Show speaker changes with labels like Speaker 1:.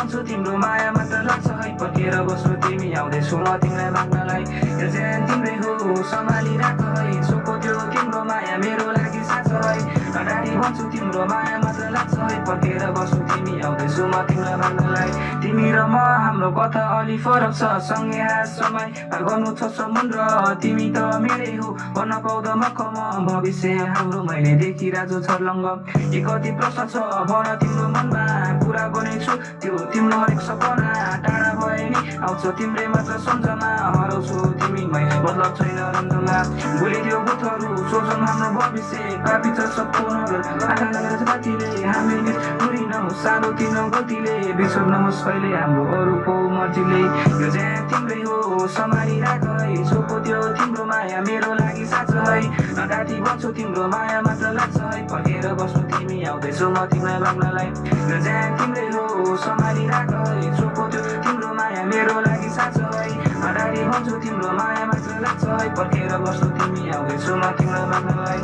Speaker 1: भन्छु तिम्रो माया मात्र लाग्छ है पर्खेर बस्नु तिमी आउँदैछु म तिमीलाई माग्नलाई यो ज्यान तिम्रै हो सम्हालिराख है सोको त्यो तिम्रो माया मेरो लागि साँचो है अगाडि भन्छु तिम्रो माया मात्र लाग्छ है पर्खेर बस्नु तिमी आउँदैछु म तिमीलाई माग्नलाई तिमी र म हाम्रो कथा अलि फरक छ सँगै हाँस समय पार गर्नु छ समुद्र तिमी त मेरै हो भन्न पाउँदा मखम भविष्य हाम्रो मैले देखिराजु छर्लङ्ग के कति प्रश्न छ भन तिम्रो मनमा पुरा गर्नेछु त्यो तिम्रो हरेक सपना टाढा भए नि आउँछ तिम्रै मात्र सम्झना हराउँछु तिमी मैले बदलाव छैन रन्धमा भोलि त्यो बुथहरू सोचौँ हाम्रो भविष्य पापी छ सपनाहरू आँखा लगेर रातिले हामी पुरिनौ सानो तिनो गतिले बिर्सनौस् कहिले हाम्रो अरूको मर्जीले यो ज्यान तिम्रै हो सम्हालिराख है सोको त्यो तिम्रो माया मेरो लागि साँचो है अगाडि बढ्छु तिम्रो माया मात्र लाग्छ है पर्खेर बस्नु तिमी आउँदैछौ म तिमीलाई माग्नलाई यो ज्यान तिम्रै हो सम्हालिराख है सोको त्यो तिम्रो माया मेरो लागि साँचो है अगाडि बढ्छु तिम्रो माया मात्र लाग्छ है पर्खेर बस्नु तिमी आउँदैछौ म तिमीलाई माग्नलाई